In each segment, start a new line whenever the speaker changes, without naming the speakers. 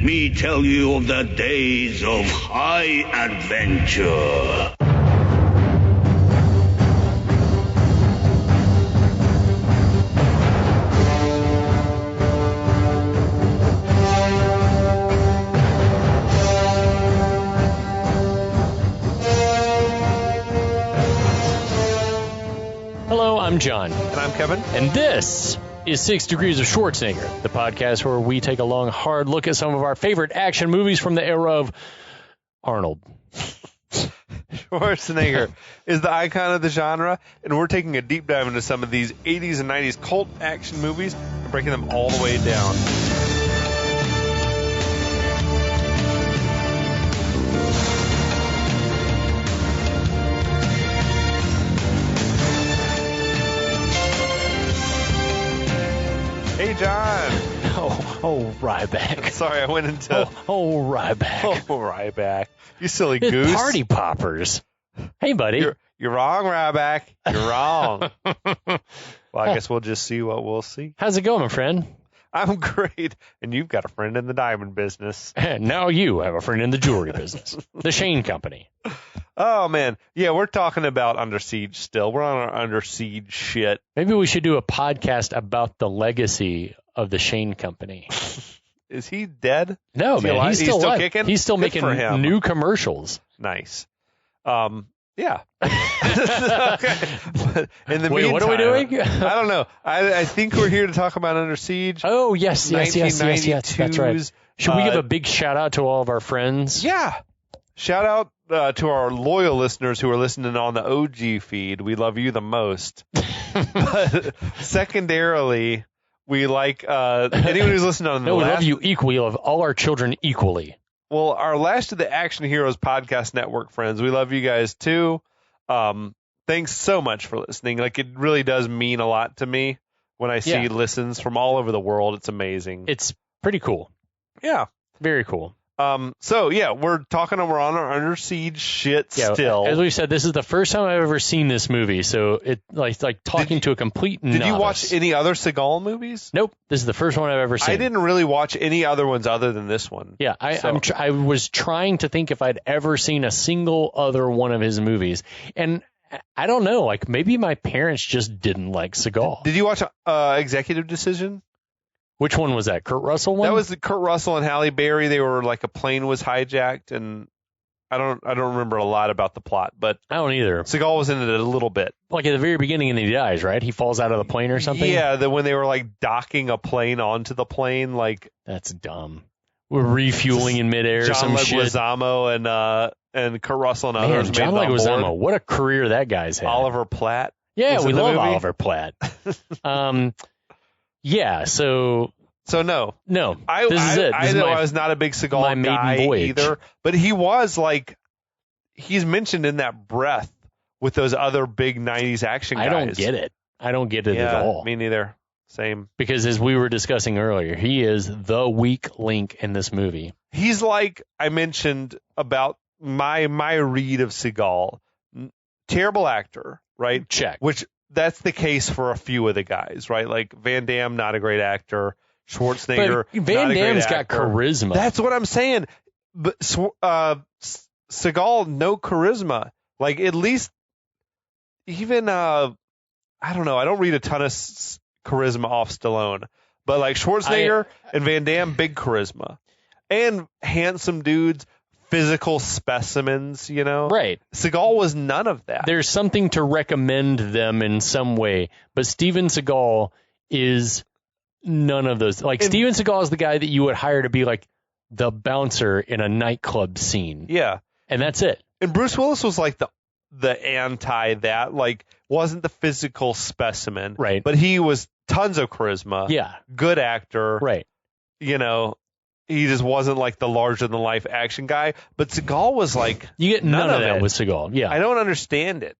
let me tell you of the days of high adventure.
Hello, I'm John.
And I'm Kevin.
And this is 6 Degrees of Schwarzenegger, the podcast where we take a long, hard look at some of our favorite action movies from the era of Arnold.
Schwarzenegger is the icon of the genre, and we're taking a deep dive into some of these 80s and 90s cult action movies and breaking them all the way down. Hey, John.
Oh, Ryback.
Sorry, I went into...
Ryback.
Oh, Ryback. You silly
It's
goose.
Party Poppers. Hey, buddy.
You're wrong, Ryback. You're wrong. Well, I guess we'll just see what we'll see.
How's it going, my friend?
I'm great. And you've got a friend in the diamond business.
And now you have a friend in the jewelry business. The Shane Company.
Oh, man. Yeah, we're talking about Under Siege still. We're on our Under Siege shit.
Maybe we should do a podcast about the legacy of the Shane Company.
Is he dead?
No,
Is he
man.
alive?
He's still alive.
Kicking?
He's still
Good
making
for him.
new commercials.
Nice. Yeah. Okay. In the
Wait,
meantime,
what are we doing?
I don't know. I think we're here to talk about Under Siege.
Oh, yes. That's right. Should we give a big shout out to all of our friends?
Yeah. Shout out to our loyal listeners who are listening on the OG feed. We love you the most. But secondarily, we like anyone who's listening on the
we love you equally. We love all our children equally.
Well, our Last of the Action Heroes podcast network friends, we love you guys too. Thanks so much for listening. Like, it really does mean a lot to me when I see listens from all over the world. It's amazing.
It's pretty cool.
Yeah.
Very cool.
So yeah, we're on our Under Siege shit still.
As we said, this is the first time I've ever seen this movie, so it like talking to a complete novice.
Did you watch any other Seagal movies?
Nope. This is the first one I've ever seen.
I didn't really watch any other ones other than this one.
Yeah, I was trying to think if I'd ever seen a single other one of his movies, and I don't know, like maybe my parents just didn't like Seagal.
Did you watch Executive Decision?
Which one was that? Kurt Russell one?
That was the Kurt Russell and Halle Berry. They were like a plane was hijacked, and I don't remember a lot about the plot, but
I don't either.
Seagal was in it a little bit.
Like at the very beginning, and he dies, right? He falls out of the plane or something.
Yeah, when they were like docking a plane onto the plane, like
that's dumb. We're refueling in midair.
John
some shit.
Leguizamo and Kurt Russell and others.
Man, John Leguizamo, what a career that guy's had.
Oliver Platt.
Yeah, we love Oliver Platt. Yeah, so no. This is it.
I was not a big Seagal guy either, but he was like, he's mentioned in that breath with those other big 90s action guys.
I don't get it at all.
Me neither. Same.
Because as we were discussing earlier, he is the weak link in this movie.
He's like I mentioned about my read of Seagal. Terrible actor, right?
Check.
Which that's the case for a few of the guys, right? Like Van Damme, not a great actor. Schwarzenegger,
but Van
not a
Damme's
great actor.
got charisma.
That's what I'm saying. But Seagal, no charisma. Like at least even I don't know. I don't read a ton of charisma off Stallone, but like Schwarzenegger and Van Damme, big charisma and handsome dudes, physical specimens, you know?
Right.
Seagal was none of that.
There's something to recommend them in some way, but Steven Seagal is none of those. Like Steven Seagal is the guy that you would hire to be like the bouncer in a nightclub scene.
Yeah.
And that's it.
And Bruce Willis was like the anti that, like wasn't the physical specimen.
Right.
But he was tons of charisma.
Yeah.
Good actor.
Right.
You know, he just wasn't like the larger than life action guy. But Seagal was like,
you get none of that with Seagal. Yeah.
I don't understand it.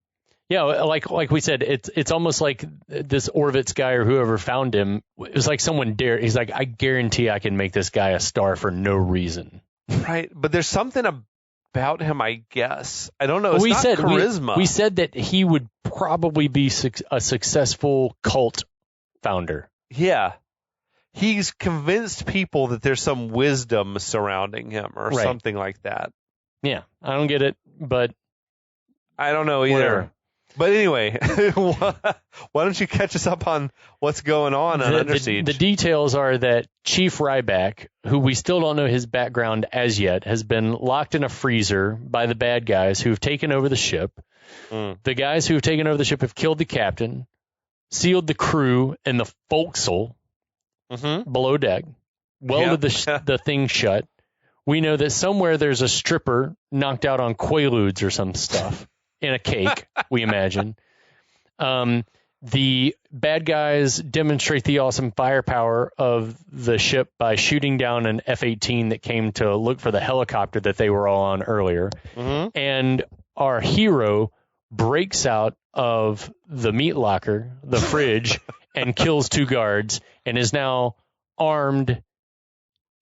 Yeah, like we said, it's almost like this Orvitz guy or whoever found him. It was like someone dared. He's like, I guarantee I can make this guy a star for no reason.
Right, but there's something about him, I guess. I don't know. It's
not
charisma.
We said that he would probably be a successful cult founder.
Yeah. he's convinced people that there's some wisdom surrounding him or
Right.
something like that.
Yeah, I don't get it, but
I don't know either.
Whatever.
But anyway, why don't you catch us up on what's going on Under Siege?
The details are that Chief Ryback, who we still don't know his background as yet, has been locked in a freezer by the bad guys who've taken over the ship. The guys who have taken over the ship have killed the captain, sealed the crew in the forecastle below deck, welded the thing shut. We know that somewhere there's a stripper knocked out on Quaaludes or some stuff in a cake, we imagine. The bad guys demonstrate the awesome firepower of the ship by shooting down an F-18 that came to look for the helicopter that they were all on earlier. And our hero breaks out of the meat locker, the fridge, and kills 2 guards and is now armed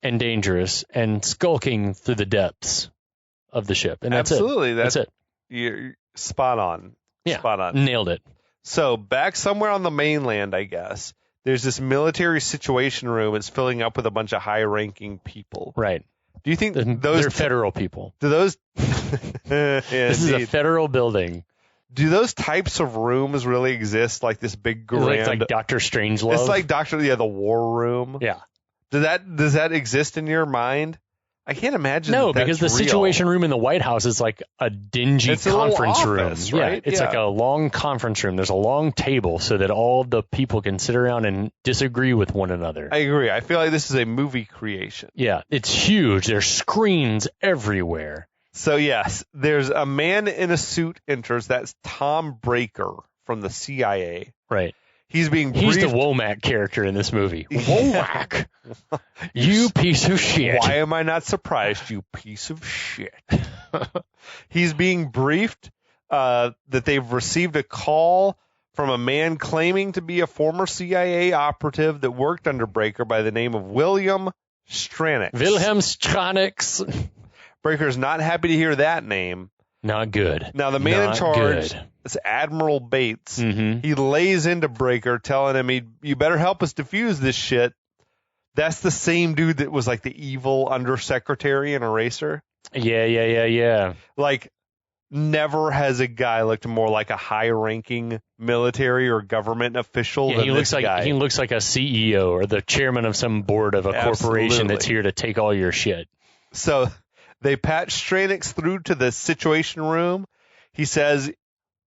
and dangerous and skulking through the depths of the ship. And that's
Absolutely.
it. That's it.
You're spot on.
Yeah.
Spot on.
Nailed it.
So back somewhere on the mainland, I guess, there's this military situation room. It's filling up with a bunch of high-ranking people.
Right.
Do you think
They're federal people.
Do those?
This is a federal building.
Do those types of rooms really exist? Like this big grand.
It's like Dr. Strangelove.
It's like the war room.
Yeah.
Does that exist in your mind? I can't imagine.
No,
that's
because the
real.
Situation Room in the White House is like a dingy conference room.
Office,
Yeah,
right?
it's like a long conference room. There's a long table so that all the people can sit around and disagree with one another.
I agree. I feel like this is a movie creation.
Yeah, it's huge. There's screens everywhere.
So yes, there's a man in a suit enters. That's Tom Breaker from the CIA.
Right.
He's being
He's
briefed.
the Womack character in this movie. Womack. You piece of shit.
Why am I not surprised, you piece of shit? He's being briefed that they've received a call from a man claiming to be a former CIA operative that worked under Breaker by the name of William Stranix.
Wilhelm Stranix.
Breaker's not happy to hear that name.
Not good.
Now, the man in charge
good.
is Admiral Bates.
Mm-hmm.
He lays into Breaker, telling him, you better help us defuse this shit. That's the same dude that was like the evil undersecretary in Eraser.
Yeah.
Like, never has a guy looked more like a high-ranking military or government official than this guy.
He looks like a CEO or the chairman of some board of a corporation that's here to take all your shit.
So they patch Stranix through to the Situation Room. He says,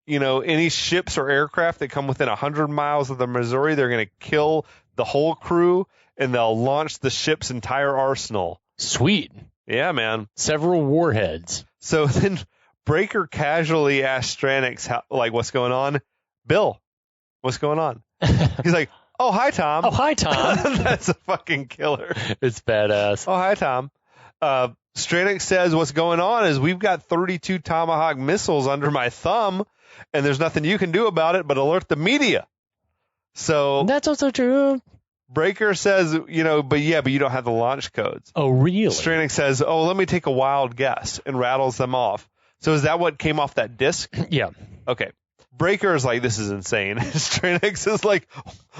any ships or aircraft that come within 100 miles of the Missouri, they're going to kill the whole crew, and they'll launch the ship's entire arsenal.
Sweet.
Yeah, man.
Several warheads.
So then Breaker casually asks Stranix, what's going on? Bill, what's going on? He's like, oh, hi, Tom.
Oh, hi, Tom.
That's a fucking killer.
It's badass.
Oh, hi, Tom. Stranix says what's going on is we've got 32 Tomahawk missiles under my thumb, and there's nothing you can do about it but alert the media. So
that's also true.
Breaker says, but you don't have the launch codes.
Oh, really?
Stranix says, oh, let me take a wild guess, and rattles them off. So is that what came off that disc?
Yeah.
Okay. Breaker is like, this is insane. Stranix is like,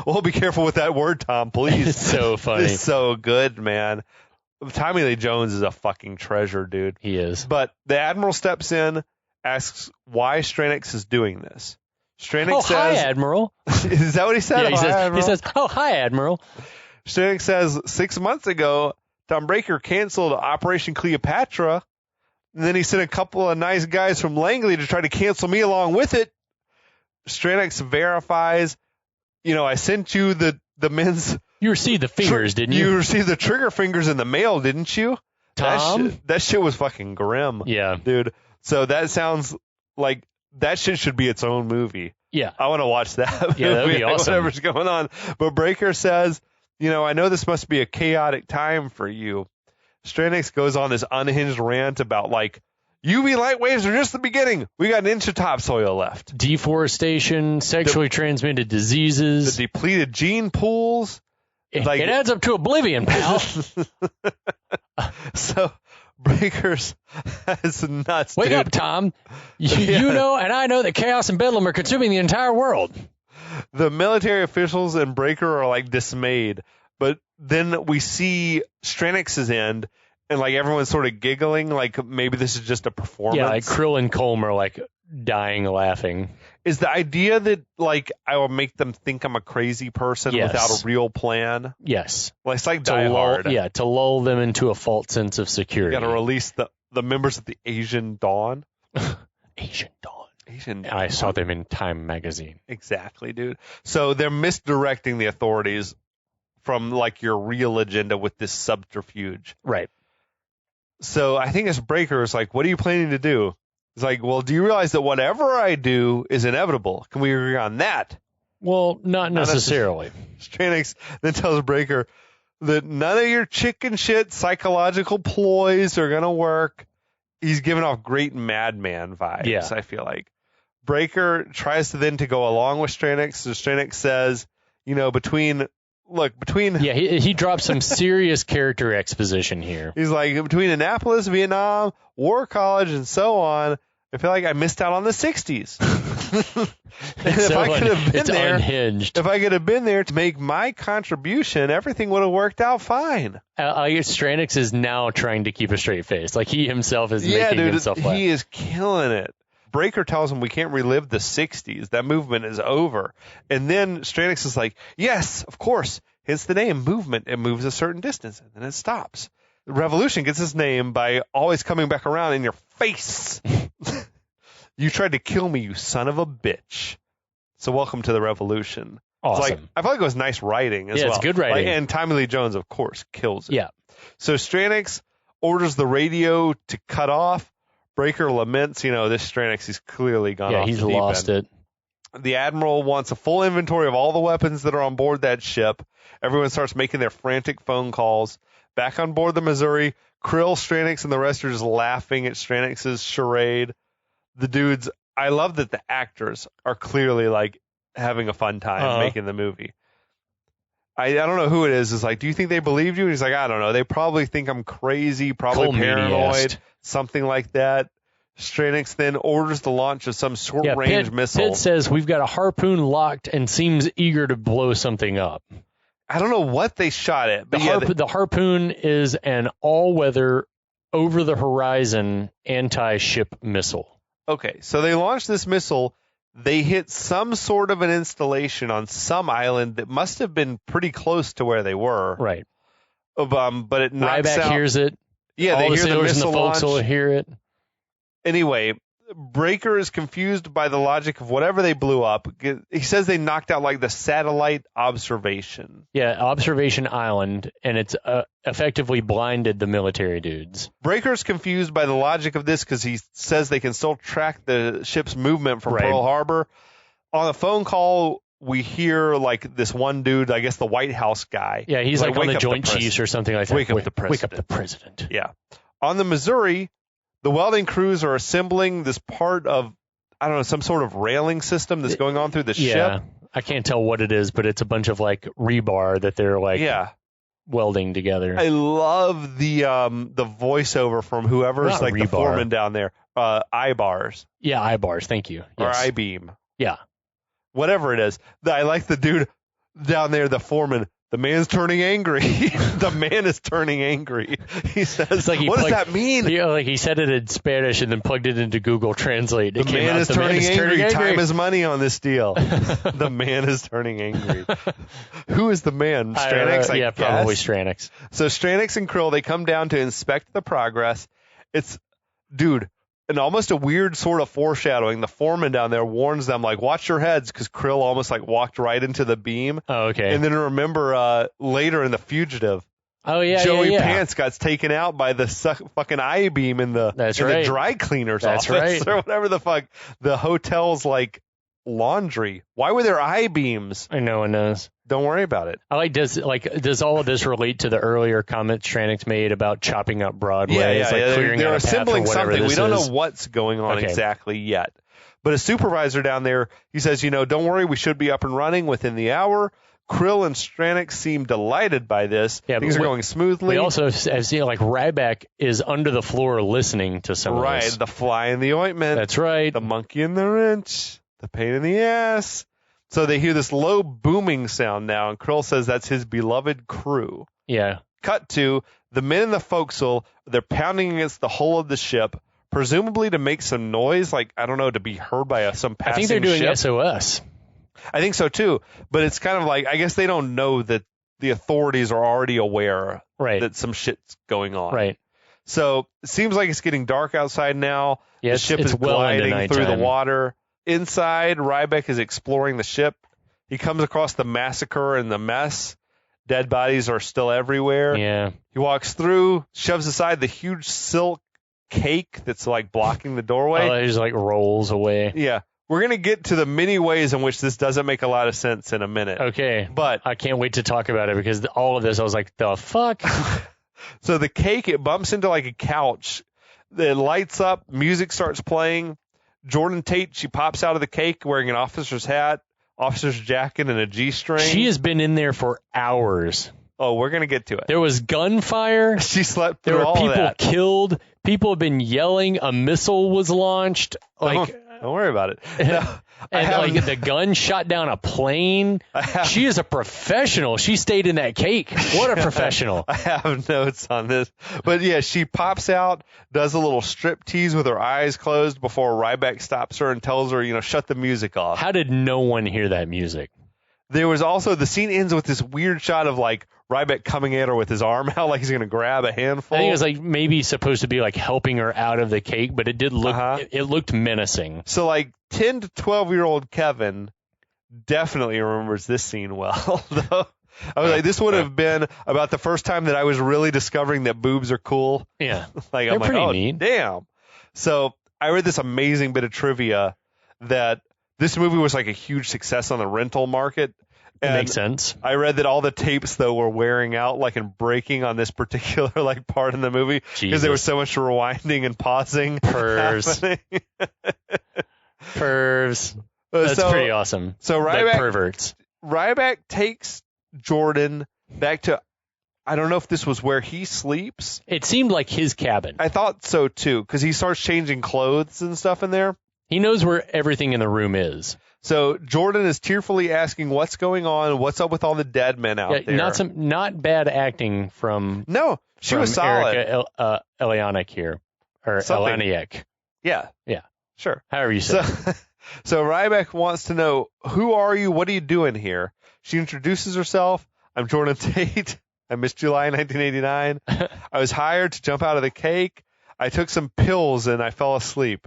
well, be careful with that word, Tom, please.
It's so funny.
It's so good, man. Tommy Lee Jones is a fucking treasure, dude.
He is.
But the Admiral steps in, asks why Stranix is doing this. Stranix says,
hi, Admiral.
Is that what he said?
Yeah, he says, oh, hi, Admiral.
Stranix says, 6 months ago, Tom Breaker canceled Operation Cleopatra, and then he sent a couple of nice guys from Langley to try to cancel me along with it. Stranix verifies, I sent you the men's...
You received the fingers, didn't you?
You received the trigger fingers in the mail, didn't you?
Tom?
That shit was fucking grim.
Yeah.
Dude. So that sounds like that shit should be its own movie.
Yeah.
I want to watch that.
Yeah, that would be awesome.
Whatever's going on. But Breaker says, I know this must be a chaotic time for you. Stranix goes on this unhinged rant about, UV light waves are just the beginning. We got an inch of topsoil left.
Deforestation, sexually transmitted diseases.
The depleted gene pools.
It adds up to oblivion, pal.
So Breaker's is nuts.
Wake
dude.
up, Tom. You know, and I know that chaos and bedlam are consuming the entire world.
The military officials and Breaker are dismayed, But then we see Stranix's end, and like everyone's sort of giggling, like maybe this is just a performance.
Yeah, like Krill and Colm are like dying laughing.
Is the idea that like I will make them think I'm a crazy person without a real plan?
Yes.
Like, it's like Die Hard.
Yeah, to lull them into a false sense of security.
Got to release the members of the Asian Dawn.
Asian Dawn.
Asian Dawn.
I saw them in Time magazine.
Exactly, dude. So they're misdirecting the authorities from like your real agenda with this subterfuge.
Right.
So I think as Breaker is like, what are you planning to do? It's like, well, do you realize that whatever I do is inevitable? Can we agree on that?
Well, not necessarily.
Stranix then tells Breaker that none of your chicken shit psychological ploys are going to work. He's giving off great madman vibes, I feel like. Breaker tries to go along with Stranix. So Stranix says, between... Yeah,
he drops some serious character exposition here.
He's like, between Annapolis, Vietnam, War College, and so on, I feel like I missed out on the 60s.
Unhinged.
If I could have been there to make my contribution, everything would have worked out fine.
Stranix is now trying to keep a straight face. Like, he himself is making himself laugh.
He is killing it. Breaker tells him we can't relive the 60s. That movement is over. And then Stranix is like, yes, of course. Hence the name, movement. It moves a certain distance, and then it stops. The revolution gets its name by always coming back around in your face. You tried to kill me, you son of a bitch. So welcome to the revolution.
Awesome.
I feel like it was nice writing as well.
Yeah, it's good writing.
And Tommy Lee Jones, of course, kills it.
Yeah.
So Stranix orders the radio to cut off. Breaker laments, this Stranix, he's clearly gone off the deep end.
Yeah, he's lost it.
The Admiral wants a full inventory of all the weapons that are on board that ship. Everyone starts making their frantic phone calls. Back on board the Missouri, Krill, Stranix, and the rest are just laughing at Stranix's charade. The dudes, I love that the actors are clearly like having a fun time making the movie. I don't know who it is. It's like, do you think they believed you? And he's like, I don't know. They probably think I'm crazy, probably paranoid, something like that. Stranix then orders the launch of some short-range missile.
Pitt says we've got a harpoon locked and seems eager to blow something up.
I don't know what they shot at. But
the harpoon is an all-weather, over-the-horizon anti-ship missile.
Okay, so they launched this missile. They hit some sort of an installation on some island that must have been pretty close to where they were.
Right.
But it knocks out.
Ryback hears it.
Yeah,
all
they hear the missile
and the folks
launch.
will hear it.
Anyway, Breaker is confused by the logic of whatever they blew up. He says they knocked out like the satellite observation.
Yeah, observation island, and it's effectively blinded the military dudes.
Breaker's confused by the logic of this because he says they can still track the ship's movement from Pearl Harbor. On the phone call, we hear like this one dude, I guess the White House guy.
Yeah, he's like on the Joint Chiefs or something like that.
Wake up the president. Yeah. On the Missouri, the welding crews are assembling this part of, I don't know, some sort of railing system that's going on through the ship.
I can't tell what it is, but it's a bunch of like rebar that they're like welding together.
I love the voiceover from whoever's like the foreman down there. I-bars.
Yeah, I-bars. Thank you.
Or
Yes.
I-beam.
Yeah.
Whatever it is. I like the dude down there, the foreman. The man's turning angry. The man is turning angry. He says, what does that mean?
He said it in Spanish and then plugged it into Google Translate.
The man is turning angry. Time is money on this deal. The man is turning angry. Who is the man? Stranix, I guess?
Probably Stranix.
So Stranix and Krill, they come down to inspect the progress. It's, dude, and almost a weird sort of foreshadowing. The foreman down there warns them, like, watch your heads, because Krill almost like walked right into the beam.
Oh, okay.
And then remember later in The Fugitive, Joey Pants got taken out by the fucking I-beam in the dry cleaner's office or whatever the fuck. The hotel's like laundry. Why were there I-beams?
No one knows.
Don't worry about it.
Does all of this relate to the earlier comments Stranix made about chopping up Broadway?
They're assembling something. We don't know what's going on exactly yet. But a supervisor down there, he says, don't worry, we should be up and running within the hour. Krill and Stranix seem delighted by this. Yeah, things are going smoothly.
We also have seen Ryback is under the floor listening to some of this.
Right, the fly in the ointment.
That's right.
The monkey in the wrench. The pain in the ass. So they hear this low booming sound now, and Krill says that's his beloved crew.
Yeah.
Cut to the men in the forecastle. They're pounding against the hull of the ship, presumably to make some noise, like, I don't know, to be heard by some passing
I think they're doing
ship.
SOS.
I think so too, but it's kind of like, I guess they don't know that the authorities are already aware that some shit's going on.
Right.
So it seems like it's getting dark outside now.
Yeah,
the ship
it's
is
well into
gliding through the
nighttime.
water. Inside, Ryback is exploring the ship. He comes across the massacre and the mess. Dead bodies are still everywhere.
Yeah.
He walks through, shoves aside the huge silk cake that's like blocking the doorway.
Oh, it just like rolls away.
Yeah. We're going to get to the many ways in which this doesn't make a lot of sense in a minute.
Okay.
But
I can't wait to talk about it because all of this, I was like, the fuck?
So the cake, it bumps into like a couch. It lights up. Music starts playing. Jordan Tate, she pops out of the cake wearing an officer's hat, officer's jacket, and a G-string.
She has been in there for hours.
Oh, we're going to get to it.
There was gunfire.
She slept
There
through
were
all
people
of that.
killed. People have been yelling. A missile was launched. Like,
don't worry about it. No,
and like the gun shot down a plane. She is a professional. She stayed in that cake. What a professional.
I have notes on this. But yeah, she pops out, does a little strip tease with her eyes closed before Ryback stops her and tells her, shut the music off.
How did no one hear that music?
There was also, the scene ends with this weird shot of like Ryback coming at her with his arm out like he's going to grab a handful.
I think it was like maybe supposed to be like helping her out of the cake, but it did look, it looked menacing.
So like 10 to 12-year-old Kevin definitely remembers this scene well. Though I was like, this would have been about the first time that I was really discovering that boobs are cool.
Yeah.
Like,
They're
I'm like,
pretty
oh,
neat.
damn. So I read this amazing bit of trivia that this movie was like a huge success on the rental market.
It makes sense.
I read that all the tapes, though, were wearing out, like, and breaking on this particular, like, part in the movie because there was so much rewinding and pausing.
Pervs. Pervs. That's pretty awesome.
So
like perverts.
Ryback takes Jordan back to, I don't know if this was where he sleeps.
It seemed like his cabin.
I thought so, too, because he starts changing clothes and stuff in there.
He knows where everything in the room is.
So Jordan is tearfully asking what's going on, what's up with all the dead men out there.
Not bad acting from
she was solid.
Erica Elianic here, or Elaniak.
Yeah, sure.
However you say it.
So Ryback wants to know, who are you? What are you doing here? She introduces herself. I'm Jordan Tate. I missed July 1989. I was hired to jump out of the cake. I took some pills and I fell asleep.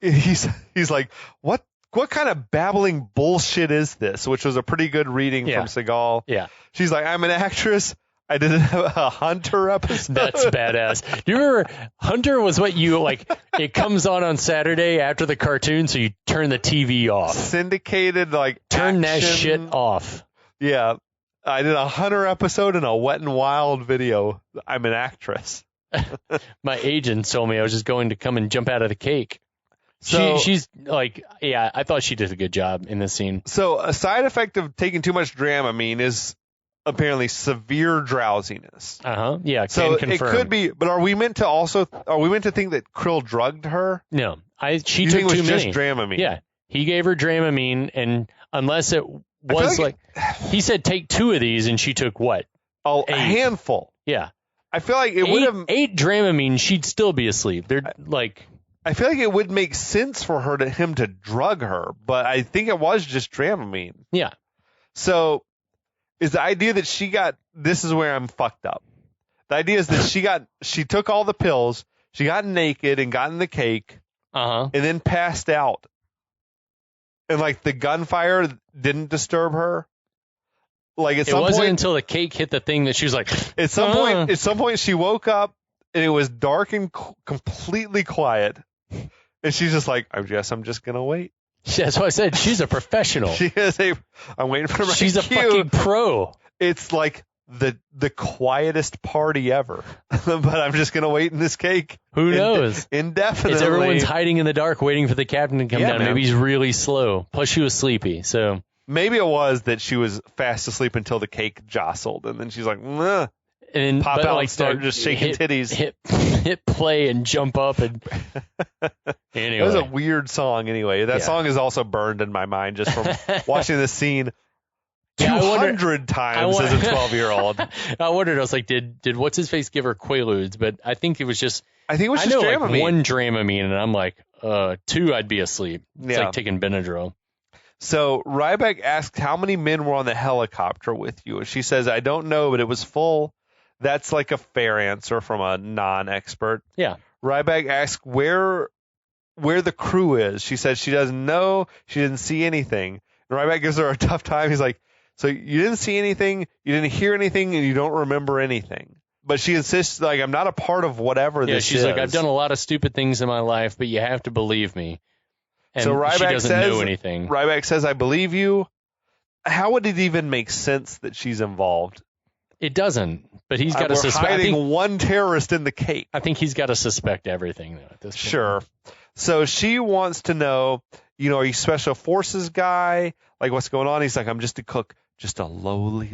He's like, what kind of babbling bullshit is this? Which was a pretty good reading from Seagal.
Yeah.
She's like, I'm an actress. I did a Hunter episode.
That's badass. Do you remember Hunter was what you like? It comes on Saturday after the cartoon, so you turn the TV off.
Syndicated, like,
turn
action.
that shit off.
Yeah. I did a Hunter episode and a Wet and Wild video. I'm an actress.
My agent told me I was just going to come and jump out of the cake.
So,
she's like, yeah, I thought she did a good job in this scene.
So a side effect of taking too much Dramamine is apparently severe drowsiness.
Yeah.
So
it
could be, but are we meant to think that Krill drugged her?
No, she
you
took
think it was
too many.
just Dramamine?
Yeah, he gave her Dramamine, and unless it was like he said, take 2 of these, and she took what?
A handful.
Yeah.
I feel like it would have
8 Dramamine. She'd still be asleep. They're like.
I feel like it would make sense for him to drug her, but I think it was just Dramamine.
Yeah.
So is the idea that this is where I'm fucked up. The idea is that she took all the pills, she got naked and got in the cake, and then passed out. And like the gunfire didn't disturb her. Like at some point, it wasn't
until the cake hit the thing that she was like.
At some point, she woke up and it was dark and completely quiet. And she's just like, I guess I'm just going to wait.
That's what I said. She's a professional.
I'm waiting for my
She's a fucking pro.
It's like the quietest party ever. But I'm just going to wait in this cake.
Who knows?
Indefinitely.
It's everyone's hiding in the dark waiting for the captain to come down.
Man.
Maybe he's really slow. Plus, she was sleepy. So
maybe it was that she was fast asleep until the cake jostled. And then she's like, nah.
And
pop out and start just shaking titties.
Hit play and jump up. And Anyway.
It was a weird song anyway. That song is also burned in my mind just from watching this scene 200 times as a 12-year-old.
I wondered, I was like, did what's his face give her Quaaludes? But I think it was just
Dramamine.
Like one Dramamine, and I'm like, 2, I'd be asleep. It's like taking Benadryl.
So Ryback asked how many men were on the helicopter with you. She says, I don't know, but it was full. That's like a fair answer from a non-expert.
Yeah.
Ryback asked where the crew is. She says she doesn't know. She didn't see anything. And Ryback gives her a tough time. He's like, so you didn't see anything, you didn't hear anything, and you don't remember anything. But she insists, like, I'm not a part of whatever this is.
Yeah, she's like, I've done a lot of stupid things in my life, but you have to believe me. And
so Ryback
she doesn't know anything.
Ryback says, I believe you. How would it even make sense that she's involved?
It doesn't, but he's got to suspect.
Hiding one terrorist in the cake.
I think he's got to suspect everything, though, at this point.
Sure. So she wants to know, are you special forces guy? Like, what's going on? He's like, I'm just a cook. Just a lowly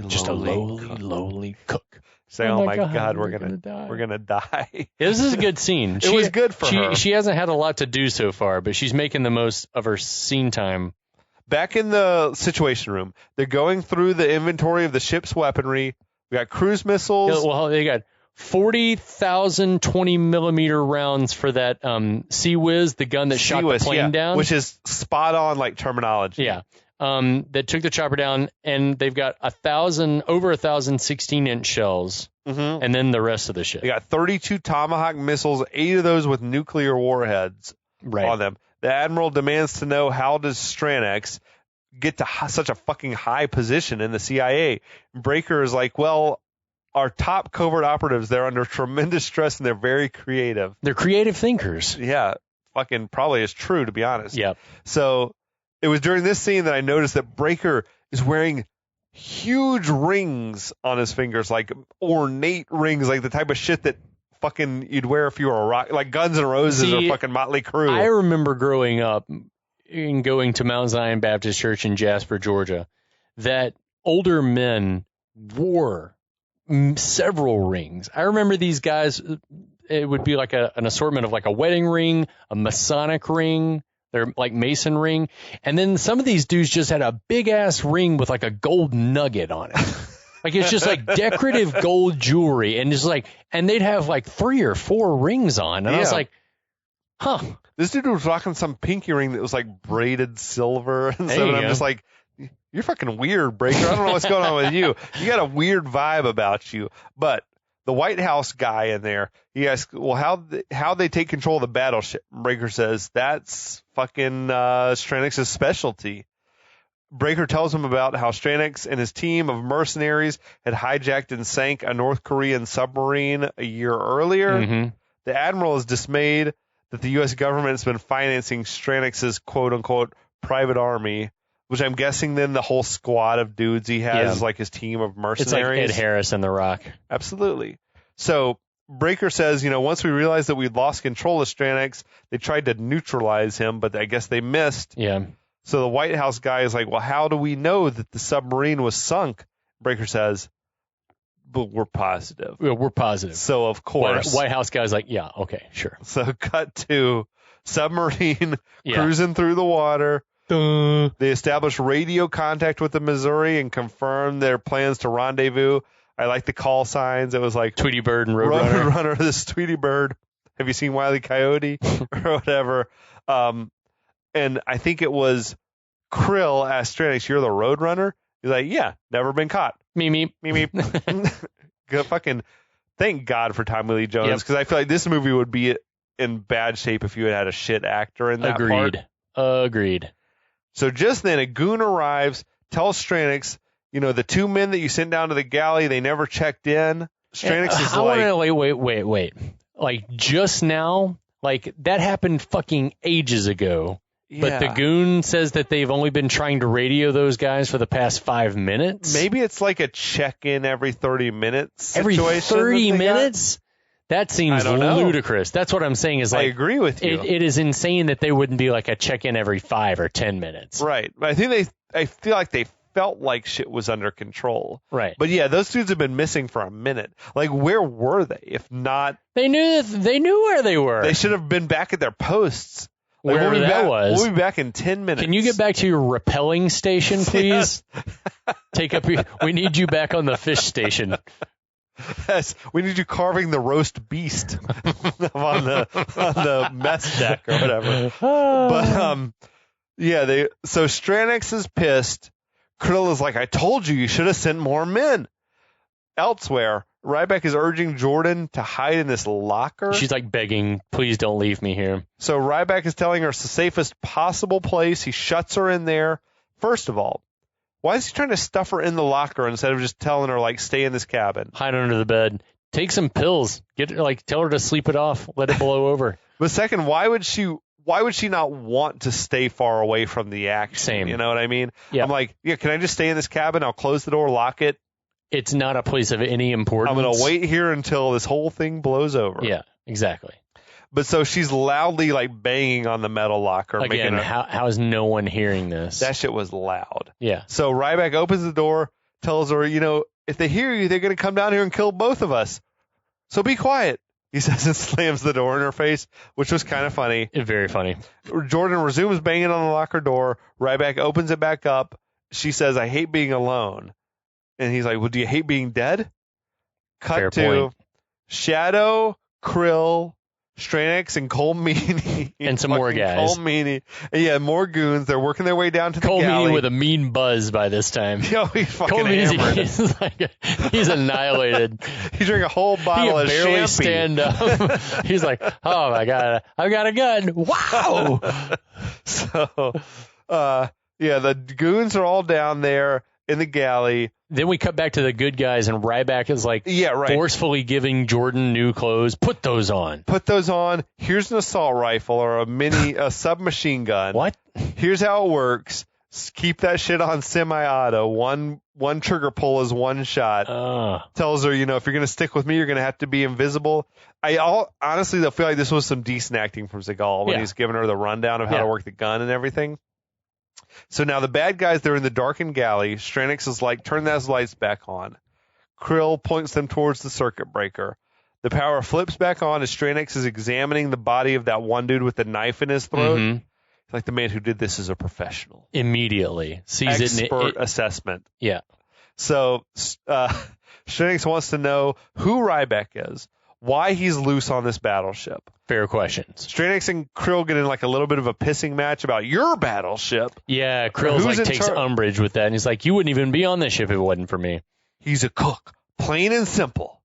cook. Say, oh my God, we're gonna die.
Yeah, this is a good scene.
It was good for her.
She hasn't had a lot to do so far, but she's making the most of her scene time.
Back in the Situation Room, they're going through the inventory of the ship's weaponry. We got cruise missiles.
Yeah, well, they got 40,000 20-millimeter rounds for that Sea Whiz, the gun that shot the plane down.
Which is spot on, like, terminology.
Yeah. That took the chopper down, and they've got over 1,000 16-inch shells, and then the rest of the ship.
They got 32 Tomahawk missiles, 8 of those with nuclear warheads on them. The Admiral demands to know, how does Stranex get to such a fucking high position in the CIA? Breaker is like, well, our top covert operatives, they're under tremendous stress, and they're very creative.
They're creative thinkers.
Yeah, fucking probably is true, to be honest.
Yeah.
So it was during this scene that I noticed that Breaker is wearing huge rings on his fingers, like ornate rings, like the type of shit that fucking you'd wear if you were a rock, like Guns N' Roses or fucking Motley Crue.
I remember growing up and going to Mount Zion Baptist Church in Jasper, Georgia, that older men wore several rings. I remember these guys, it would be like an assortment of like a wedding ring, a Masonic ring, they're like Mason ring, and then some of these dudes just had a big ass ring with like a gold nugget on it. Like it's just like decorative gold jewelry, and just like, and they'd have like 3 or 4 rings on, and I was like, huh.
This dude was rocking some pinky ring that was like braided silver, and so I'm just like, you're fucking weird, Breaker. I don't know what's going on with you. You got a weird vibe about you. But the White House guy in there, he asks, well, how they take control of the battleship? Breaker says, that's fucking Stranex's specialty. Breaker tells him about how Stranex and his team of mercenaries had hijacked and sank a North Korean submarine a year earlier. Mm-hmm. The Admiral is dismayed that the U.S. government has been financing Stranex's quote-unquote private army, which I'm guessing then the whole squad of dudes he has is like his team of mercenaries.
It's like Ed Harris and The Rock.
Absolutely. So Breaker says, once we realized that we'd lost control of Stranex, they tried to neutralize him, but I guess they missed.
Yeah.
So the White House guy is like, well, how do we know that the submarine was sunk? Breaker says, but we're positive.
Yeah, we're positive.
So, of course.
White House guy's like, yeah, okay, sure.
So cut to submarine cruising through the water. They established radio contact with the Missouri and confirmed their plans to rendezvous. I like the call signs. It was like
Tweety Bird and Roadrunner.
Roadrunner, this Tweety Bird. Have you seen Wile E. Coyote or whatever? And I think it was Krill asked Stranex, "You're the Roadrunner?" He's like, "Yeah, never been caught."
Me.
Fucking thank God for Tommy Lee Jones, because I feel like this movie would be in bad shape if you had a shit actor in that part.
Agreed.
So just then, a goon arrives, tells Stranex, the 2 men that you sent down to the galley, they never checked in. Stranex is
like... Wait. Like, just now? Like, that happened fucking ages ago. Yeah. But the goon says that they've only been trying to radio those guys for the past 5 minutes?
Maybe it's like a check-in every 30 minutes situation.
Every 30 minutes? That seems ludicrous. That's what I'm saying is like...
I agree with you.
It is insane that they wouldn't be like a check-in every 5 or 10 minutes.
Right. I think I feel like they felt like shit was under control.
Right.
But yeah, those dudes have been missing for a minute. Like, where were they? If not...
They knew where they were.
They should have been back at their posts.
Wherever that was.
We'll be back in 10 minutes.
Can you get back to your rappelling station, please?
Yes.
We need you back on the fish station.
Yes, we need you carving the roast beast on the mess deck or whatever. But so Stranix is pissed. Krill is like, I told you should have sent more men. Elsewhere, Ryback is urging Jordan to hide in this locker.
She's like begging, please don't leave me here.
So Ryback is telling her it's the safest possible place. He shuts her in there. First of all, why is he trying to stuff her in the locker instead of just telling her, like, stay in this cabin?
Hide under the bed. Take some pills. Tell her to sleep it off. Let it blow over.
But second, why would she not want to stay far away from the action?
Same.
You know what I mean?
Yeah.
I'm like, can I just stay in this cabin? I'll close the door, lock it.
It's not a place of any importance.
I'm going to wait here until this whole thing blows over.
Yeah, exactly.
But so she's loudly, like, banging on the metal locker.
Again, how is no one hearing this?
That shit was loud.
Yeah.
So Ryback opens the door, tells her, if they hear you, they're going to come down here and kill both of us. So be quiet, he says, and slams the door in her face, which was kind of funny.
Very funny.
Jordan resumes banging on the locker door. Ryback opens it back up. She says, I hate being alone. And he's like, well, do you hate being dead? Cut
Fair
to
point.
Shadow, Krill, Stranix, and Cole Meany.
And some more guys.
Cole Meany. And yeah, more goons. They're working their way down to the
Cole
galley.
Meany with a mean buzz by this time.
Yo, he's fucking
Cole Meany's
hammered.
he's annihilated.
He drank a whole bottle
He
of
can barely
champagne.
stand up. He's like, oh my God, I've got a gun. Wow.
So, the goons are all down there in the galley.
Then we cut back to the good guys, and Ryback is like forcefully giving Jordan new clothes. Put those on.
Put those on. Here's an assault rifle or a submachine gun.
What?
Here's how it works. Keep that shit on semi-auto. One trigger pull is one shot. Tells her, if you're going to stick with me, you're going to have to be invisible. Honestly, I feel like this was some decent acting from Seagal when he's giving her the rundown of how to work the gun and everything. So now the bad guys, they're in the darkened galley. Stranix is like, turn those lights back on. Krill points them towards the circuit breaker. The power flips back on as Stranix is examining the body of that one dude with the knife in his throat.
Mm-hmm.
Like, the man who did this is a professional.
Immediately. Sees
Expert assessment.
Yeah.
So Stranix wants to know who Ryback is, why he's loose on this battleship.
Fair questions.
Stranix and Krill get in like a little bit of a pissing match about your battleship.
Yeah, Krill's takes umbrage with that, and he's like, you wouldn't even be on this ship if it wasn't for me.
He's a cook, plain and simple.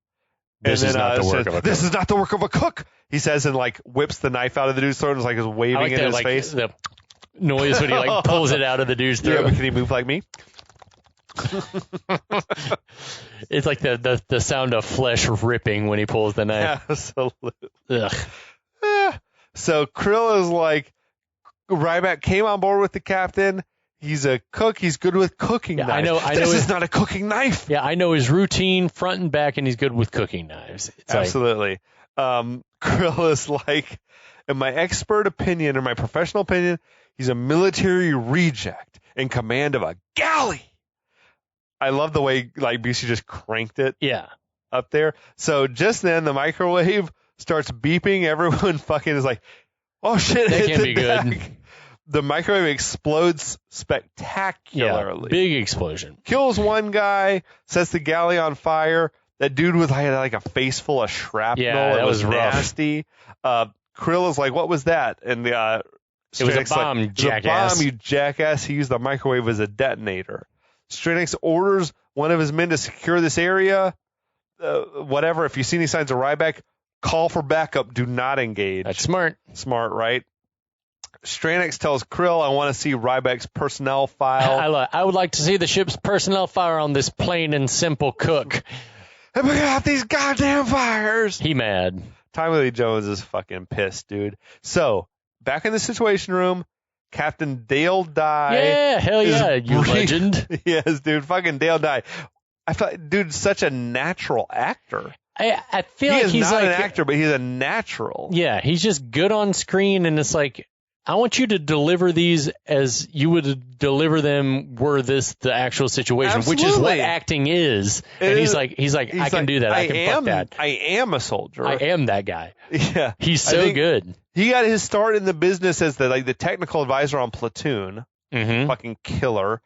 This is not the work of a cook.
This is not the work of a cook, he says, and like whips the knife out of the dude's throat and is like waving it in his face.
The noise when he like pulls it out of the dude's throat.
Yeah, but can he move like me?
It's like the sound of flesh ripping when he pulls the knife.
Absolutely.
Ugh.
So Krill is like, Ryback came on board with the captain. He's a cook. He's good with cooking knives. I know. This is not a cooking knife.
Yeah, I know his routine front and back, and he's good with cooking knives. It's
absolutely. Krill is like, in my expert opinion, or my professional opinion, he's a military reject in command of a galley. I love the way like BC just cranked it.
Yeah.
Up there. So just then the microwave starts beeping. Everyone fucking is like, oh shit.
That can't be good.
The microwave explodes spectacularly.
Yeah, big explosion.
Kills one guy, sets the galley on fire. That dude had like a face full of shrapnel.
Yeah, that was
nasty. Krill is like, what was that? And
it was a bomb,
like,
jackass.
It was a bomb, you jackass. He used the microwave as a detonator. Stranix orders one of his men to secure this area. Whatever. If you see any signs of Ryback, call for backup. Do not engage.
That's smart.
Smart, right? Stranix tells Krill, I want to see Ryback's personnel file.
I would like to see the ship's personnel file on this plain and simple cook.
And we got these goddamn fires.
He mad.
Tommy Lee Jones is fucking pissed, dude. So, back in the Situation Room, Captain Dale Dye.
Yeah, hell yeah, you legend.
Yes, dude, fucking Dale Dye. I thought, dude, such a natural actor.
I feel like he's
not
like
an actor, but he's a natural.
Yeah, he's just good on screen, and it's like, I want you to deliver these as you would deliver them were this the actual situation, which is what acting is. And he's like, I can do that. I can fuck that.
I am a soldier.
I am that guy.
Yeah.
He's so good.
He got his start in the business as the technical advisor on Platoon.
Mm-hmm.
Fucking killer.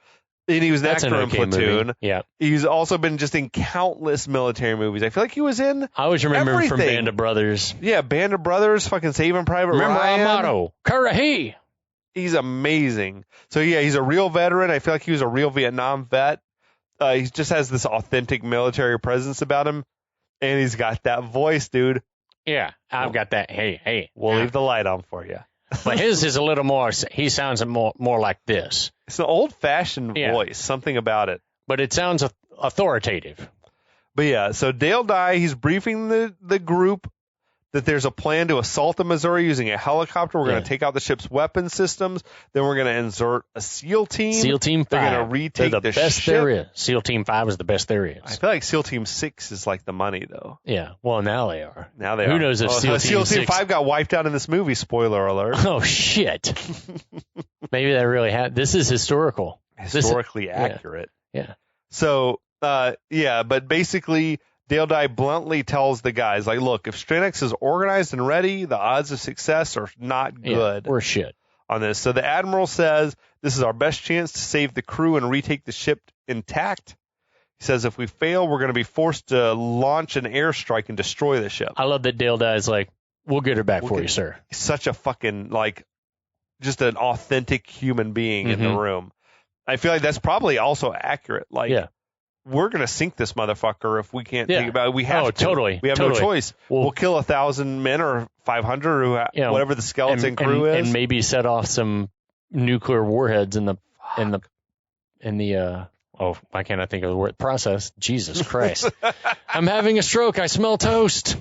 And he was an actor in Platoon.
Movie. Yeah.
He's also been just in countless military movies. I feel like he was in
I always remember
everything.
Him from Band of Brothers.
Yeah, Band of Brothers, fucking Saving Private Ryan.
Remember our motto, Karahi.
He's amazing. So, yeah, he's a real veteran. I feel like he was a real Vietnam vet. He just has this authentic military presence about him. And he's got that voice, dude.
Yeah, I've got that. Hey.
We'll leave the light on for you.
But his is a little more, he sounds more like this.
It's an old-fashioned voice, something about it.
But it sounds authoritative.
But yeah, so Dale Dye, he's briefing the group that there's a plan to assault the Missouri using a helicopter. We're going to take out the ship's weapon systems. Then we're going to insert a SEAL team.
SEAL Team 5.
They're going to retake
the best
ship.
there is. SEAL Team 5 is the best there is.
I feel like SEAL Team 6 is like the money, though.
Yeah, well, now they are.
Now they
Who
are.
knows if
SEAL Team 5 got wiped out in this movie, spoiler alert.
Oh, shit. Maybe that really happened. This is historical.
Historically accurate.
Yeah.
So, but basically, Dale Dye bluntly tells the guys, like, look, if Stranex is organized and ready, the odds of success are not good.
We're shit
on this. So the Admiral says this is our best chance to save the crew and retake the ship intact. He says if we fail, we're going to be forced to launch an airstrike and destroy the ship.
I love that Dale Dye's like, we'll get her back for you, sir.
He's such a fucking, just an authentic human being in the room. I feel like that's probably also accurate. We're going to sink this motherfucker if we can't think about it. We have to.
Totally.
We have no choice. We'll kill 1,000 men or 500 or whatever the skeleton crew is.
And maybe set off some nuclear warheads in the why can't I think of the word process? Jesus Christ. I'm having a stroke. I smell toast.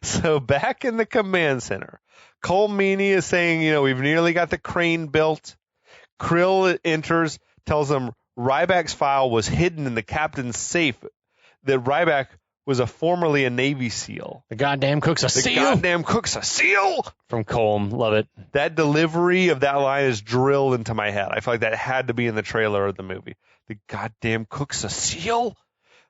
So back in the command center, Cole Meany is saying, we've nearly got the crane built. Krill enters, tells him Ryback's file was hidden in the captain's safe, that Ryback was formerly a Navy SEAL.
The goddamn cook's a SEAL.
The goddamn cook's a SEAL.
From Colm. Love it.
That delivery of that line is drilled into my head. I feel like that had to be in the trailer of the movie. The goddamn cook's a SEAL.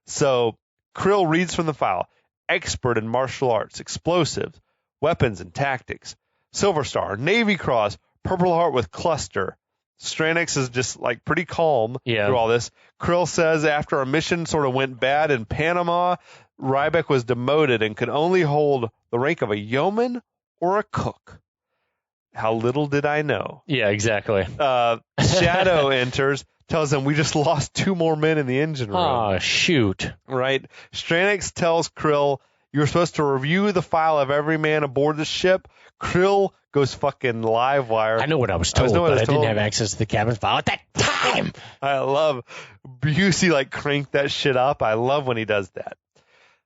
So Krill reads from the file. Expert in martial arts, explosives, weapons and tactics. Silver Star, Navy Cross, Purple Heart with cluster. Stranex is just pretty calm through all this. Krill says after a mission sort of went bad in Panama, Ryback was demoted and could only hold the rank of a yeoman or a cook. How little did I know?
Yeah, exactly.
Shadow enters, tells him we just lost 2 more men in the engine room.
Oh, shoot.
Right. Stranex tells Krill, you're supposed to review the file of every man aboard the ship. Krill goes fucking live wire.
I know what I was told, but I didn't have access to the cabin file at that time.
I love Busey crank that shit up. I love when he does that.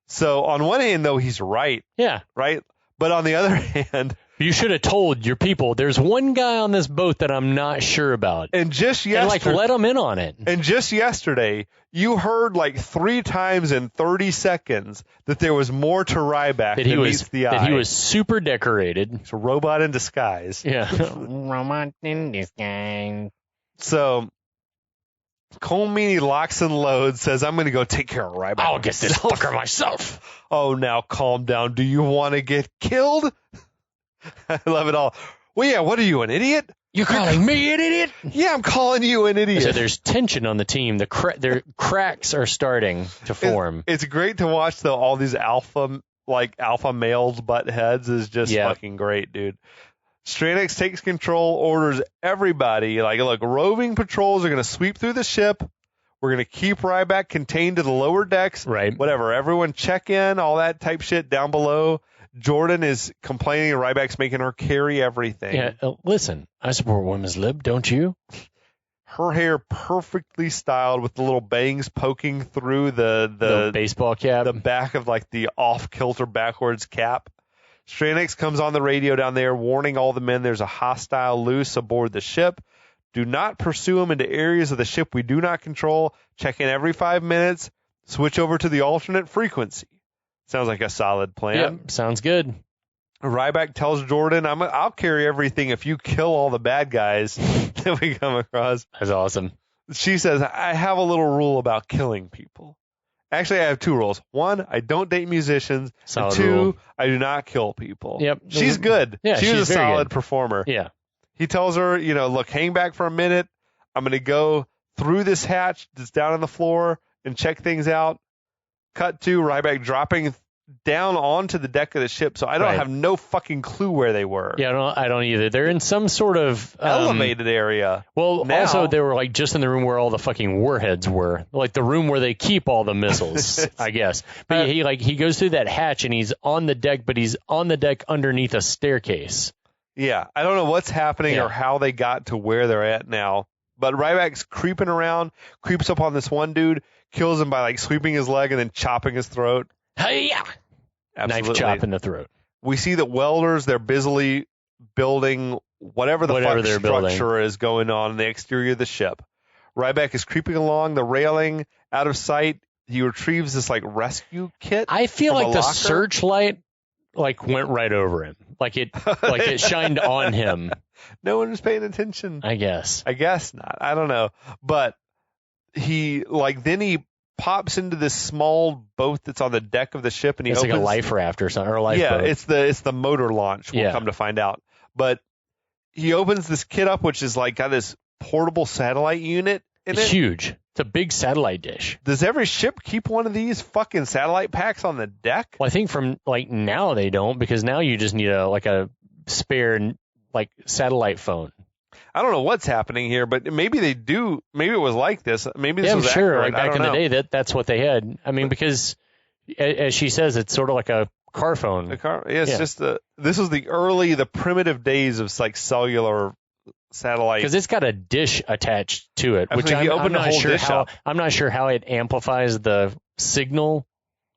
So on one hand, though, he's right.
Yeah.
Right? But on the other hand,
you should have told your people, there's one guy on this boat that I'm not sure about.
And just yesterday,
let them in on it.
And just yesterday, you heard 3 times in 30 seconds that there was more to Ryback than meets the eye.
That he was super decorated.
It's a robot in disguise.
Yeah. Robot in disguise.
So Cole Meany locks and loads, says, I'm going to go take care of Ryback.
I'll get this fucker myself.
Oh, now calm down. Do you want to get killed? I love it all. Well, yeah, what are you, an idiot?
You're calling me an idiot?
Yeah, I'm calling you an idiot.
So there's tension on the team. Their cracks are starting to form.
It's great to watch, though, all these alpha males butt heads is just fucking great, dude. Stranex takes control, orders everybody, look, roving patrols are going to sweep through the ship. We're going to keep Ryback contained to the lower decks.
Right.
Whatever. Everyone check in, all that type shit down below. Jordan is complaining and Ryback's making her carry everything.
Yeah, listen, I support women's lib, don't you?
Her hair perfectly styled with the little bangs poking through the
baseball cap.
The back of the off-kilter backwards cap. Stranex comes on the radio down there warning all the men there's a hostile loose aboard the ship. Do not pursue him into areas of the ship we do not control. Check in every 5 minutes. Switch over to the alternate frequency. Sounds like a solid plan.
Yep, sounds good.
Ryback tells Jordan, I'll carry everything if you kill all the bad guys that we come across.
That's awesome.
She says, I have a little rule about killing people. Actually, I have 2 rules. 1, I don't date musicians.
Solid
and 2,
rule.
I do not kill people.
Yep.
She's good.
Yeah,
she was
she's
a
very
solid
good.
performer.
Yeah.
He tells her, look, hang back for a minute. I'm going to go through this hatch that's down on the floor and check things out. Cut to Ryback dropping down onto the deck of the ship, so I don't have no fucking clue where they were.
Yeah, I don't either. They're in some sort of
elevated area.
Well,
now,
also they were like just in the room where all the fucking warheads were, like the room where they keep all the missiles, I guess. But he goes through that hatch and he's on the deck, but he's on the deck underneath a staircase.
Yeah, I don't know what's happening or how they got to where they're at now. But Ryback's creeping around, creeps up on this one dude, kills him by like sweeping his leg and then chopping his throat.
Hey-ya!
Absolutely.
Knife chop in the throat.
We see that welders, they're busily building whatever the fuck structure is going on in the exterior of the ship. Ryback is creeping along the railing out of sight. He retrieves this like rescue kit.
I feel like the
locker.
searchlight like went right over him. Like it shined on him.
No one was paying attention.
I guess
not. I don't know. But he pops into this small boat that's on the deck of the ship, and
it's like a life raft or something, or a lifeboat.
Yeah, it's the motor launch. We'll come to find out. But he opens this kit up, which is like got this portable satellite unit in it.
It's huge. It's a big satellite dish.
Does every ship keep one of these fucking satellite packs on the deck?
Well, I think from like now they don't, because now you just need a spare like satellite phone.
I don't know what's happening here, but maybe they do. Maybe it was like this. Maybe this was
I'm sure.
accurate.
Like back in the day, that's what they had. I mean, because as she says, it's sort of like a car phone.
Just this was the primitive days of like cellular satellite.
Because it's got a dish attached to it, which I'm not sure how it amplifies the signal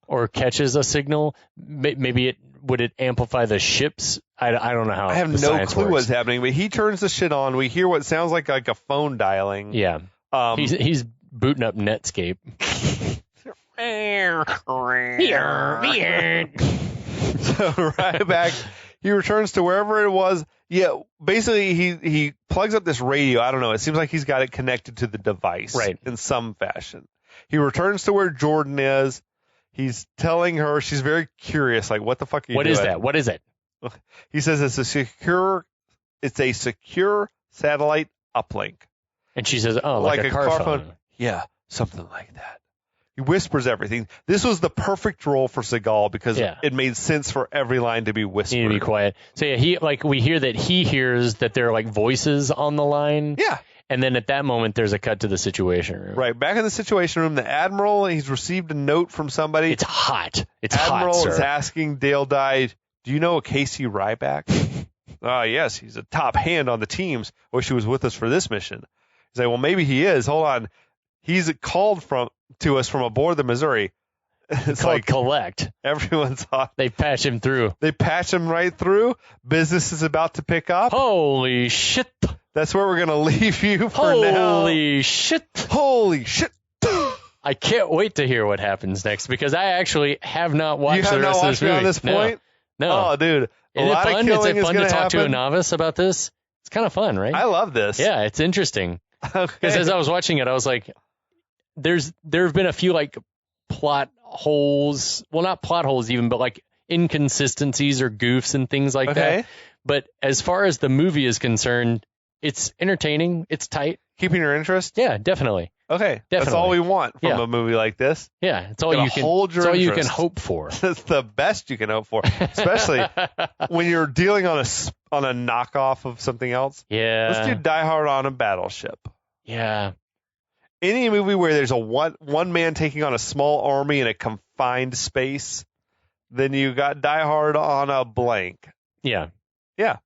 or catches a signal. Maybe would it amplify the ships? I don't know how.
I have no clue what's happening, but he turns the shit on. We hear what sounds like a phone dialing.
Yeah. He's booting up Netscape.
So Ryback, he returns to wherever it was. Yeah, basically he plugs up this radio. I don't know. It seems like he's got it connected to the device in some fashion. He returns to where Jordan is. He's telling her, she's very curious, like, what the fuck are you doing?
What is that? What is it?
He says it's a secure satellite uplink.
And she says, oh, like a car phone.
Yeah, something like that. He whispers everything. This was the perfect role for Seagal because it made sense for every line to be whispered.
You need to be quiet. So we hear that he hears that there are like voices on the line.
Yeah.
And then at that moment, there's a cut to the Situation Room.
Right. Back in the Situation Room, the Admiral, he's received a note from somebody.
It's hot.
Admiral is asking Dale Dye, do you know a Casey Ryback? Yes, he's a top hand on the teams. Wish he was with us for this mission. He's like, well, maybe he is. Hold on. He's called to us from aboard the Missouri.
It's called like Collect.
Everyone's hot.
They patch him through.
They patch him right through. Business is about to pick up.
Holy shit.
That's where we're going to leave you for now.
Holy shit.
Holy shit.
I can't wait to hear what happens next because I actually have not watched the rest of this movie.
On this point?
No.
Oh, dude.
Is it fun? Is it fun to talk to a novice about this? It's kind of fun, right?
I love this.
Yeah, it's interesting.
Okay.
Because as I was watching it, I was like, there have been a few like plot holes. Well, not plot holes even, but like inconsistencies or goofs and things like that. But as far as the movie is concerned, it's entertaining. It's tight.
Keeping your interest?
Yeah, definitely.
Okay.
Definitely.
That's all we want from a movie like this.
Yeah, it's all you can hope for.
That's the best you can hope for, especially when you're dealing on a knockoff of something else.
Yeah.
Let's do Die Hard on a battleship.
Yeah.
Any movie where there's a one man taking on a small army in a confined space, then you got Die Hard on a blank.
Yeah.
Yeah.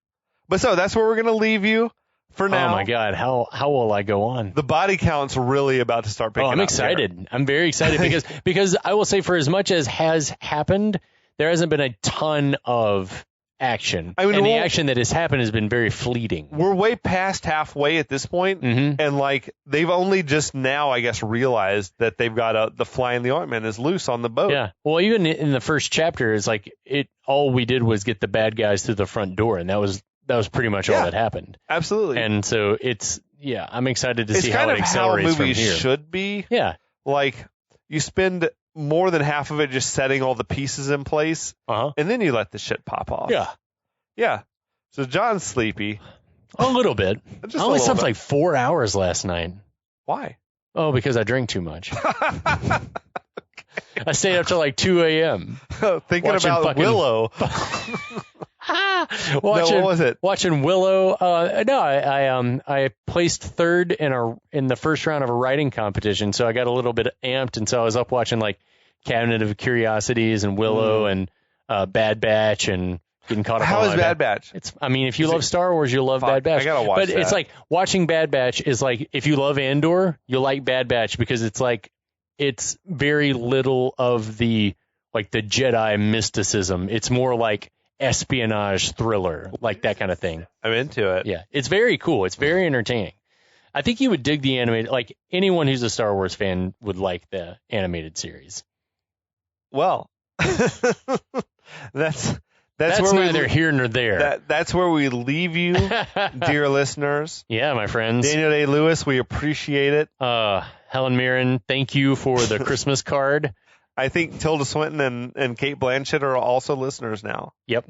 But so that's where we're going to leave you for now.
Oh my God. How will I go on?
The body count's really about to start picking up.
I'm excited.
There.
I'm very excited because I will say for as much as has happened, there hasn't been a ton of action.
I mean,
and the action that has happened has been very fleeting.
We're way past halfway at this point, and like they've only just now, I guess, realized that they've got the fly in the ointment is loose on the boat.
Yeah. Well, even in the first chapter, it's like all we did was get the bad guys through the front door, and that was pretty much all that happened.
Absolutely.
And so I'm excited to see how it accelerates from here.
It's kind of how movies should be.
Yeah.
Like you spend more than half of it just setting all the pieces in place, and then you let the shit pop off.
Yeah.
Yeah. So John's sleepy.
A little bit. I only slept like 4 hours last night.
Why?
Oh, because I drank too much. I stayed up till like 2 a.m.
Thinking about Willow. What was it?
Watching Willow. I placed third in the first round of a writing competition, so I got a little bit amped, and so I was up watching like Cabinet of Curiosities and Willow and Bad Batch and getting caught up.
How is Bad Batch?
If you love Star Wars, you'll love Bad Batch.
I gotta watch
that. But it's like watching Bad Batch is like if you love Andor, you'll like Bad Batch because it's like it's very little of the Jedi mysticism. It's more like espionage thriller, like that kind of thing.
I'm into it.
Yeah, it's very cool. It's very entertaining. I think you would dig the animated. Like anyone who's a Star Wars fan would like the animated series.
Well, that's
where neither here nor there.
That's where we leave you, dear listeners.
Yeah, my friends.
Daniel Day-Lewis, we appreciate it.
Helen Mirren, thank you for the Christmas card.
I think Tilda Swinton and Kate Blanchett are also listeners now.
Yep.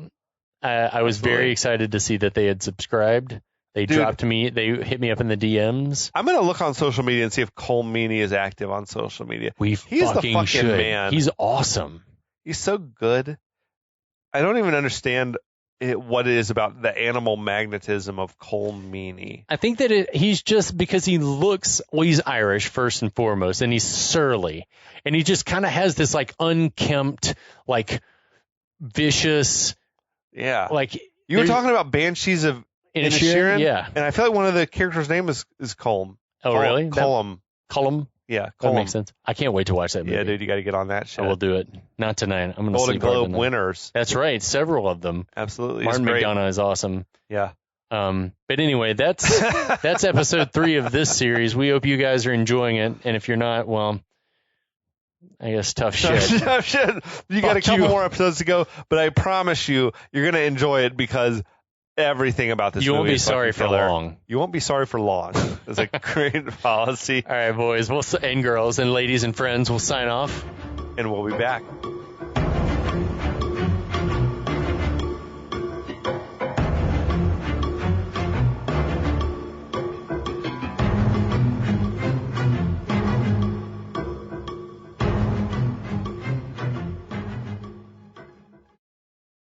I was very excited to see that they had subscribed. They hit me up in the DMs.
I'm going to look on social media and see if Cole Meany is active on social media.
He's the fucking man. He's awesome.
He's so good. I don't even understand what it is about the animal magnetism of Cole Meany.
I think that he's just because he's Irish first and foremost, and he's surly, and he just kind of has this like unkempt, like vicious, like
you were talking about Banshees of Inisherin,
yeah,
and I feel like one of the characters' name is Colm.
Oh, really?
Colm.
Yeah,
Colm.
That makes sense. I can't wait to watch that movie.
Yeah, dude, you got to get on that shit.
I will do it. Not tonight. I'm going to sleep.
Golden Globe winners.
That's right. Several of them.
Absolutely.
Martin McDonagh is awesome.
Yeah.
But anyway, that's episode 3 of this series. We hope you guys are enjoying it. And if you're not, well, I guess tough shit.
Tough shit. You got a couple more episodes to go, but I promise you're going to enjoy it because everything about this movie
won't be sorry for long.
You won't be sorry for long. It's a great policy.
All right, boys and girls and ladies and friends, we'll sign off.
And we'll be back.